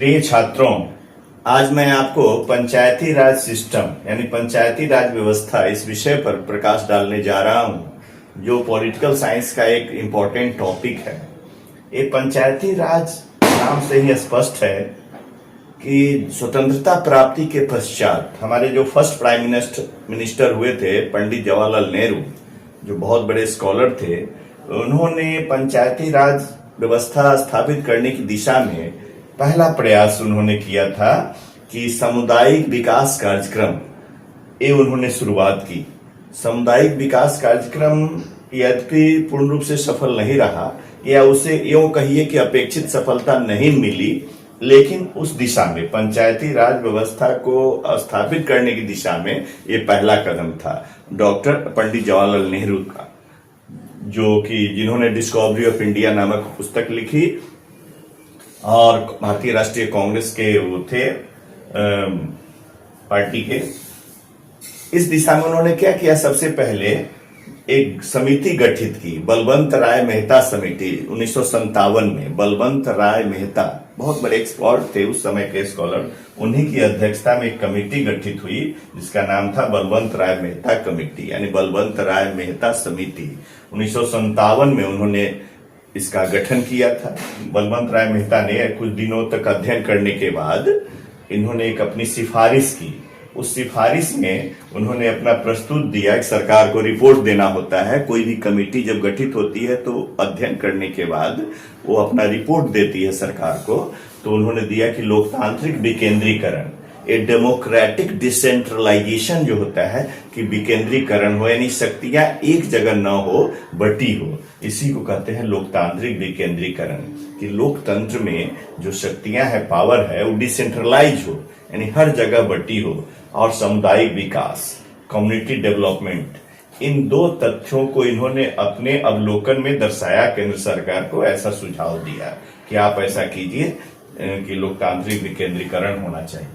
प्रिय छात्रों, आज मैं आपको पंचायती राज सिस्टम यानी पंचायती राज व्यवस्था इस विषय पर प्रकाश डालने जा रहा हूं, जो पॉलिटिकल साइंस का एक इम्पोर्टेंट टॉपिक है। ये पंचायती राज नाम से ही स्पष्ट है कि स्वतंत्रता प्राप्ति के पश्चात हमारे जो फर्स्ट प्राइम मिनिस्टर हुए थे पंडित जवाहरलाल नेहरू, जो बहुत बड़े स्कॉलर थे, उन्होंने पंचायती राज व्यवस्था स्थापित करने की दिशा में पहला प्रयास उन्होंने किया था कि सामुदायिक विकास कार्यक्रम ये उन्होंने शुरुआत की। सामुदायिक विकास कार्यक्रम यद्यपि पूर्ण रूप से सफल नहीं रहा, या उसे यूं कहिए कि अपेक्षित सफलता नहीं मिली, लेकिन उस दिशा में पंचायती राज व्यवस्था को स्थापित करने की दिशा में ये पहला कदम था डॉक्टर पंडित जवाहरलाल नेहरू का, जो कि जिन्होंने डिस्कवरी ऑफ इंडिया नामक पुस्तक लिखी और भारतीय राष्ट्रीय कांग्रेस के वो थे पार्टी के। इस दिशा में उन्होंने क्या किया, सबसे पहले एक समिति गठित की, बलवंत राय मेहता समिति 1957 में। बलवंत राय मेहता बहुत बड़े एक्सपर्ट थे उस समय के स्कॉलर, उन्हीं की अध्यक्षता में एक कमेटी गठित हुई जिसका नाम था बलवंत राय मेहता कमेटी यानी बलवंत राय मेहता समिति। 1957 में उन्होंने इसका गठन किया था। बलवंत राय मेहता ने कुछ दिनों तक अध्ययन करने के बाद इन्होंने एक अपनी सिफारिश की। उस सिफारिश में उन्होंने अपना प्रस्तुत दिया कि सरकार को रिपोर्ट देना होता है। कोई भी कमेटी जब गठित होती है तो अध्ययन करने के बाद वो अपना रिपोर्ट देती है सरकार को। तो उन्होंने दिया कि लोकतांत्रिक विकेंद्रीकरण, ए डेमोक्रेटिक डिसेंट्रलाइजेशन जो होता है कि विकेंद्रीकरण हो, यानी शक्तियां एक जगह न हो, बटी हो, इसी को कहते हैं लोकतांत्रिक विकेंद्रीकरण। कि लोकतंत्र में जो शक्तियां है, पावर है, वो डिसेंट्रलाइज हो, यानी हर जगह बटी हो। और सामुदायिक विकास, कम्युनिटी डेवलपमेंट, इन दो तथ्यों को इन्होंने अपने अवलोकन में दर्शाया। केंद्र सरकार को ऐसा सुझाव दिया कि आप ऐसा कीजिए कि लोकतांत्रिक विकेंद्रीकरण होना चाहिए।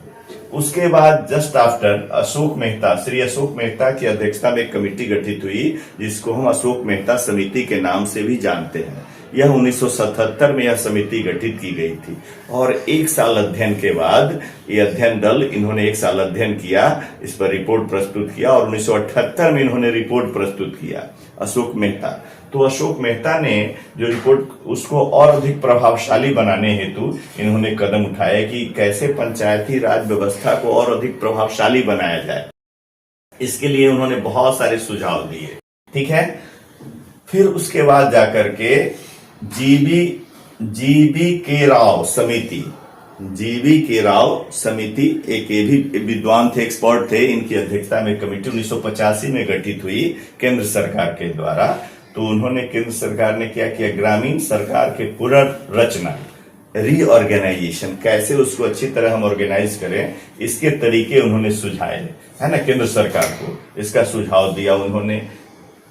उसके बाद जस्ट आफ्टर अशोक मेहता, श्री अशोक मेहता की अध्यक्षता में एक कमेटी गठित हुई जिसको हम अशोक मेहता समिति के नाम से भी जानते हैं। यह 1977 में यह समिति गठित की गई थी और एक साल अध्ययन के बाद ये अध्ययन दल, इन्होंने एक साल अध्ययन किया, इस पर रिपोर्ट प्रस्तुत किया और 1978 में इन्होंने रिपोर्ट प्रस्तुत किया अशोक मेहता। तो अशोक मेहता ने जो रिपोर्ट, उसको और अधिक प्रभावशाली बनाने हेतु इन्होंने कदम उठाए कि कैसे पंचायती राज व्यवस्था को और अधिक प्रभावशाली बनाया जाए। इसके लिए उन्होंने बहुत सारे सुझाव दिए, ठीक है। फिर उसके बाद जाकर के जीबी के राव समिति, जीबी के राव समिति, एक ये भी विद्वान थे, एक्सपर्ट थे, इनकी अध्यक्षता में कमेटी 1985 में गठित हुई केंद्र सरकार के द्वारा। तो उन्होंने, केंद्र सरकार ने क्या किया, ग्रामीण सरकार के पुनर्रचना, रीऑर्गेनाइजेशन, कैसे उसको अच्छी तरह हम ऑर्गेनाइज करें, इसके तरीके उन्होंने सुझाए, है ना। केंद्र सरकार को इसका सुझाव दिया उन्होंने।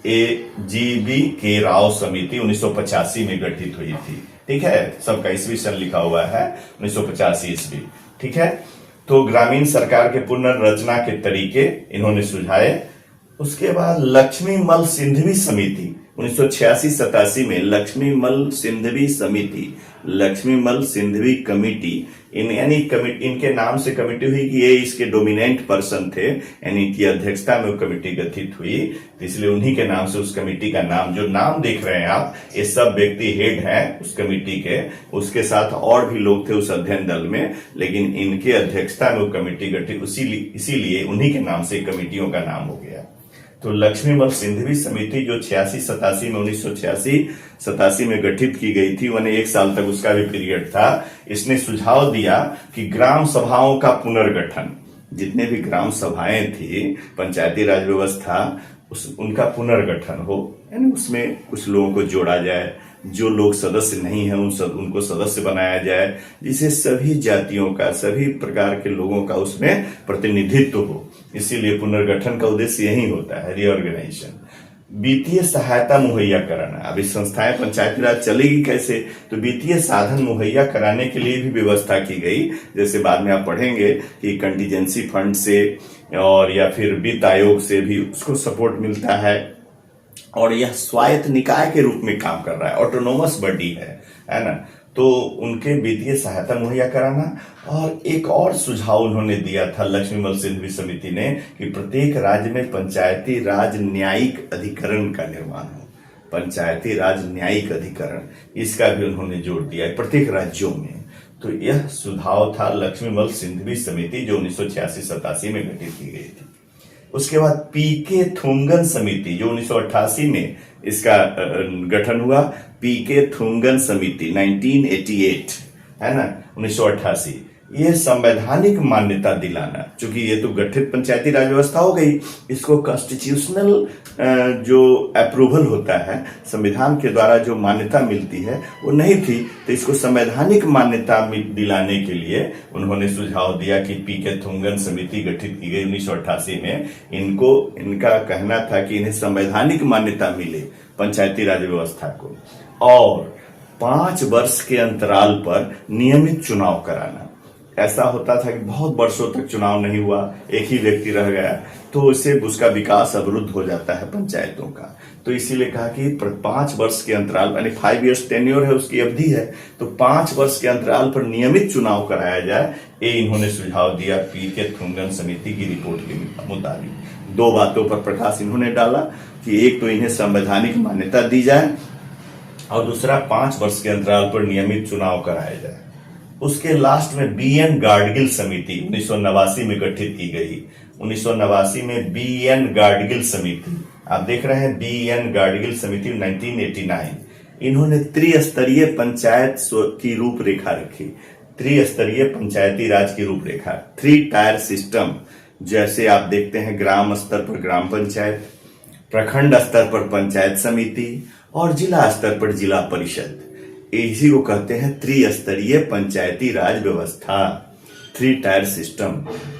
जीबी के राव समिति 1985 में गठित हुई थी, ठीक है। सबका ईस्वी सन लिखा हुआ है 1985 ईस्वी, ठीक है। तो ग्रामीण सरकार के पुनर्रचना के तरीके इन्होंने सुझाए। उसके बाद लक्ष्मी मल सिंधवी समिति 1986-87 में, लक्ष्मी मल सिंधवी समिति, लक्ष्मी मल सिंधवी कमेटी, यानी इनके नाम से कमेटी हुई कि ये इसके डोमिनेंट पर्सन थे, यानी इनकी अध्यक्षता में वो कमेटी गठित हुई, इसलिए उन्हीं के नाम से उस कमेटी का नाम, जो नाम देख रहे हैं आप, ये सब व्यक्ति हेड हैं उस कमेटी के। उसके साथ और भी लोग थे उस अध्ययन दल में, लेकिन इनके अध्यक्षता में वो कमेटी गठित, इसीलिए उन्हीं के नाम से कमेटियों का नाम हो गया। तो लक्ष्मी मल सिंधवी समिति जो 86-87 में, 1986-87 में गठित की गई थी, उन्हें एक साल तक उसका भी पीरियड था। इसने सुझाव दिया कि ग्राम सभाओं का पुनर्गठन, जितने भी ग्राम सभाएं थी, पंचायती राज व्यवस्था, उनका पुनर्गठन हो, यानी उसमें कुछ लोगों को जोड़ा जाए, जो लोग सदस्य नहीं हैं उनको सदस्य बनाया जाए, जिससे सभी जातियों का, सभी प्रकार के लोगों का उसमें प्रतिनिधित्व हो। इसीलिए पुनर्गठन का उद्देश्य यही होता है, रीऑर्गेनाइजेशन। वित्तीय सहायता मुहैया कराना, अभी संस्थाएं पंचायती राज चलेगी कैसे, तो वित्तीय साधन मुहैया कराने के लिए भी व्यवस्था की गई। जैसे बाद में आप पढ़ेंगे कि कंटीजेंसी फंड से और या फिर वित्त आयोग से भी उसको सपोर्ट मिलता है, और यह स्वायत्त निकाय के रूप में काम कर रहा है, ऑटोनोमस बॉडी है ना। तो उनके वित्तीय सहायता मुहैया कराना। और एक और सुझाव उन्होंने दिया था लक्ष्मीमल सिंघवी समिति ने कि प्रत्येक राज्य में पंचायती राज न्यायिक अधिकरण का निर्माण हो। पंचायती राज न्यायिक अधिकरण, इसका भी उन्होंने जोर दिया है प्रत्येक राज्यों में। तो यह सुझाव था लक्ष्मीमल सिंघवी समिति जो 1986-87 में गठित की गई थी। उसके बाद पीके थुंगन समिति जो 1988 में इसका गठन हुआ। पीके थुंगन समिति 1988 है ना, 1988। ये संवैधानिक मान्यता दिलाना, चूंकि ये तो गठित पंचायती राज व्यवस्था हो गई, इसको कॉन्स्टिट्यूशनल जो अप्रूवल होता है, संविधान के द्वारा जो मान्यता मिलती है वो नहीं थी, तो इसको संवैधानिक मान्यता दिलाने के लिए उन्होंने सुझाव दिया कि पीके थुंगन समिति गठित की गई 1988 में। इनका कहना था कि इन्हें संवैधानिक मान्यता मिले पंचायती राज व्यवस्था को, और 5 वर्ष के अंतराल पर नियमित चुनाव कराना। ऐसा होता था कि बहुत वर्षों तक चुनाव नहीं हुआ, एक ही व्यक्ति रह गया, तो इससे उसका विकास अवरुद्ध हो जाता है पंचायतों का। तो इसीलिए कहा कि 5 वर्ष के अंतराल, यानी 5 इयर्स टेन्योर है, उसकी अवधि है, तो 5 वर्ष के अंतराल पर नियमित चुनाव कराया जाए। ये इन्होंने सुझाव दिया पीके थुंगन समिति की रिपोर्ट के मुताबिक। 2 बातों पर प्रकाश इन्होंने डाला कि एक तो इन्हें संवैधानिक मान्यता दी जाए, और दूसरा 5 वर्ष के अंतराल पर नियमित चुनाव कराया जाए। उसके लास्ट में बीएन गाडगिल समिति 1989 में गठित की गई। 1989 में बीएन गाडगिल समिति, आप देख रहे हैं बीएन गाडगिल समिति 1989। इन्होंने त्रिस्तरीय पंचायत की रूपरेखा रखी, त्रिस्तरीय पंचायती राज की रूपरेखा, 3 टायर सिस्टम। जैसे आप देखते हैं ग्राम स्तर पर ग्राम पंचायत, प्रखंड स्तर पर पंचायत समिति, और जिला स्तर पर जिला परिषद। इसी को कहते हैं त्रिस्तरीय पंचायती राज व्यवस्था, 3 टायर सिस्टम।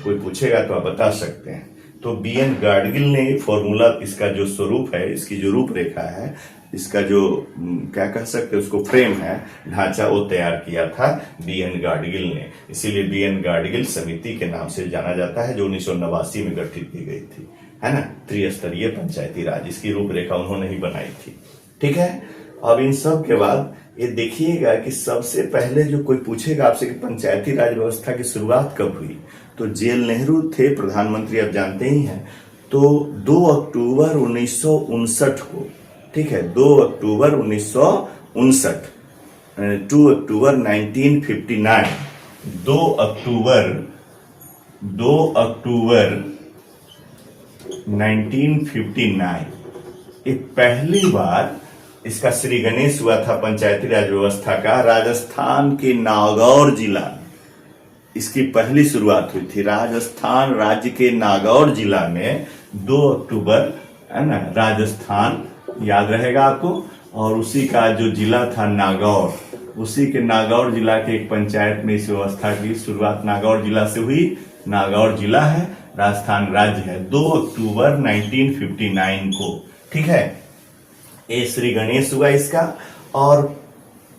कोई पूछेगा तो आप बता सकते हैं। तो बीएन गाडगिल ने फॉर्मूला, इसका जो स्वरूप है, इसकी जो रूपरेखा है, इसका जो क्या कह सकते हैं उसको फ्रेम है, ढांचा, वो तैयार किया था बीएन गाडगिल ने। इसीलिए बीएन गाडगिल समिति के नाम से जाना जाता है, जो 1989 में गठित की गई थी, है ना, त्रिस्तरीय पंचायती राज। इसकी रूपरेखा उन्होंने ही बनाई थी। ठीक है। अब इन सब के बाद ये देखिएगा कि सबसे पहले जो कोई पूछेगा आपसे कि पंचायती राज व्यवस्था की शुरुआत कब हुई, तो जेल नेहरू थे प्रधानमंत्री, आप जानते ही हैं। तो 2 अक्टूबर 1959 को, ठीक है, 2 अक्टूबर 1959, 2 अक्टूबर 1959, 2 अक्टूबर 1959 ये पहली बार इसका श्री गणेश हुआ था पंचायती राज व्यवस्था का, राजस्थान के नागौर जिला में इसकी पहली शुरुआत हुई थी। राजस्थान राज्य के नागौर जिला में 2 अक्टूबर, है ना, राजस्थान याद रहेगा आपको, और उसी का जो जिला था नागौर, उसी के नागौर जिला के एक पंचायत में इस व्यवस्था की शुरुआत नागौर जिला से हुई। नागौर जिला है, राजस्थान राज्य है, 2 अक्टूबर 1959 को। ठीक है, ये श्री गणेश हुआ इसका। और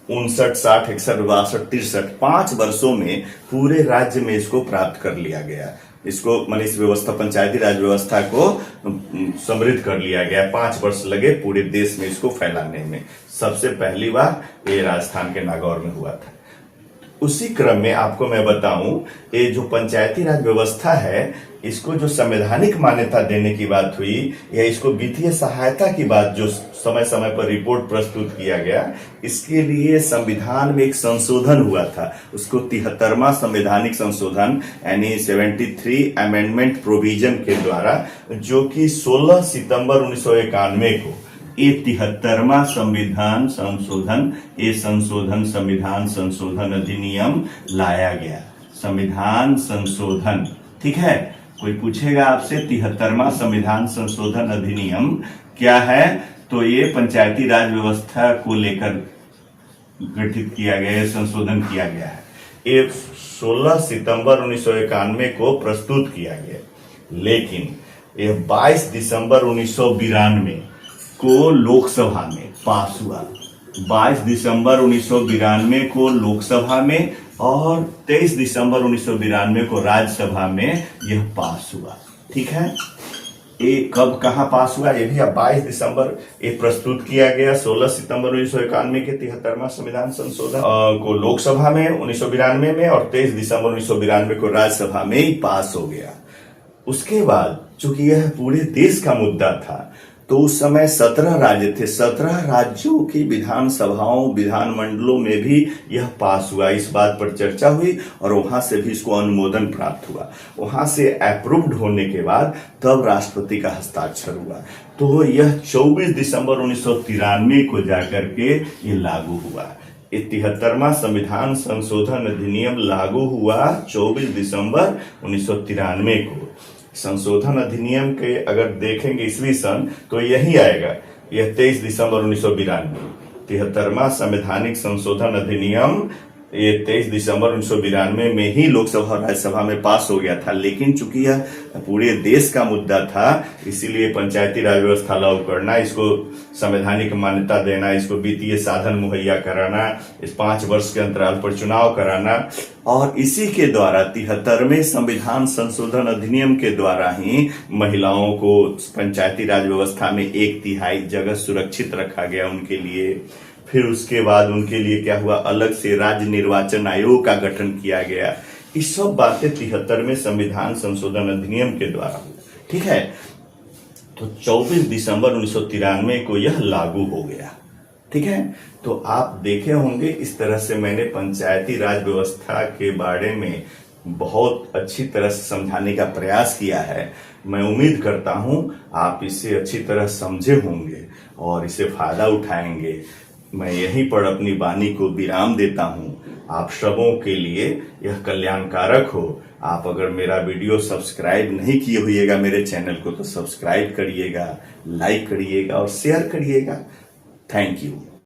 59, 60, 61, 62, 63, 5 वर्षों में पूरे राज्य में इसको प्राप्त कर लिया गया। इसको माने इस व्यवस्था, पंचायती राज व्यवस्था को समृद्ध कर लिया गया। 5 वर्ष लगे पूरे देश में इसको फैलाने में। सबसे पहली बार ये राजस्थान के नागौर में हुआ था। उसी क्रम में आपको मैं बताऊं, ये जो पंचायती राज व्यवस्था है, इसको जो संवैधानिक मान्यता देने की बात हुई, या इसको वित्तीय सहायता की बात जो समय समय पर रिपोर्ट प्रस्तुत किया गया, इसके लिए संविधान में एक संशोधन हुआ था। उसको 73वां संवैधानिक संशोधन, यानी 73 अमेंडमेंट प्रोविजन के द्वारा, जो कि 16 सितंबर 1991 को ये 73वां संविधान संशोधन, ये संविधान संशोधन अधिनियम लाया गया। संविधान संशोधन, ठीक है। कोई पूछेगा आपसे 73वां संविधान संशोधन अधिनियम क्या है, तो ये पंचायती राज व्यवस्था को लेकर गठित किया गया है, संशोधन किया गया है। ये 16 सितंबर 1991 को प्रस्तुत किया गया, लेकिन यह 22 दिसंबर 1992 को लोकसभा में पास हुआ। 22 दिसंबर 1992 को लोकसभा में और 23 दिसंबर 1992 को राज्यसभा में यह पास हुआ। ठीक है। ये कब कहाँ पास हुआ, ये भी अब 22 दिसंबर ये प्रस्तुत किया गया। 16 सितंबर 1991 के 73वां संविधान संशोधन को लोकसभा में 1992 में, और 23 दिसंबर 1992 को राज्यसभा में ही पास हो गया। उसके बाद चूंकि यह पूरे देश का मुद्दा था, तो उस समय 17 राज्य थे, 17 राज्यों की विधानसभाओं विधानमंडलों में भी यह पास हुआ। इस बात पर चर्चा हुई और वहां से भी इसको अनुमोदन प्राप्त हुआ। वहां से अप्रूव्ड होने के बाद तब राष्ट्रपति का हस्ताक्षर हुआ। तो यह 24 दिसंबर 1993 को जाकर के ये लागू हुआ। 73वां संविधान संशोधन अधिनियम लागू हुआ 24 दिसंबर 1993 को। संशोधन अधिनियम के अगर देखेंगे ईस्वी सन तो यही आएगा, यह 23 दिसंबर 1992। 73वां संवैधानिक संशोधन अधिनियम ये 23 दिसंबर 1992 में ही लोकसभा और राज्यसभा में पास हो गया था। लेकिन चूंकि यह पूरे देश का मुद्दा था, इसीलिए पंचायती राज व्यवस्था लागू करना, इसको संवैधानिक मान्यता देना, इसको वित्तीय साधन मुहैया कराना, इस 5 वर्ष के अंतराल पर चुनाव कराना, और इसी के द्वारा 73वें संविधान संशोधन अधिनियम के द्वारा ही महिलाओं को पंचायती राज व्यवस्था में 1/3 जगह सुरक्षित रखा गया उनके लिए। फिर उसके बाद उनके लिए क्या हुआ, अलग से राज्य निर्वाचन आयोग का गठन किया गया। ये सब बातें 73वें संविधान संशोधन अधिनियम के द्वारा हुई। ठीक है, तो 24 दिसंबर 1993 को यह लागू हो गया। ठीक है, तो आप देखे होंगे इस तरह से मैंने पंचायती राज व्यवस्था के बारे में बहुत अच्छी तरह से समझाने का प्रयास किया है। मैं उम्मीद करता हूं आप इसे अच्छी तरह समझे होंगे और इसे फायदा उठाएंगे। मैं यहीं पर अपनी वाणी को विराम देता हूं। आप सबों के लिए यह कल्याणकारक हो। आप अगर मेरा वीडियो सब्सक्राइब नहीं किए होइएगा मेरे चैनल को, तो सब्सक्राइब करिएगा, लाइक करिएगा और शेयर करिएगा। Thank you.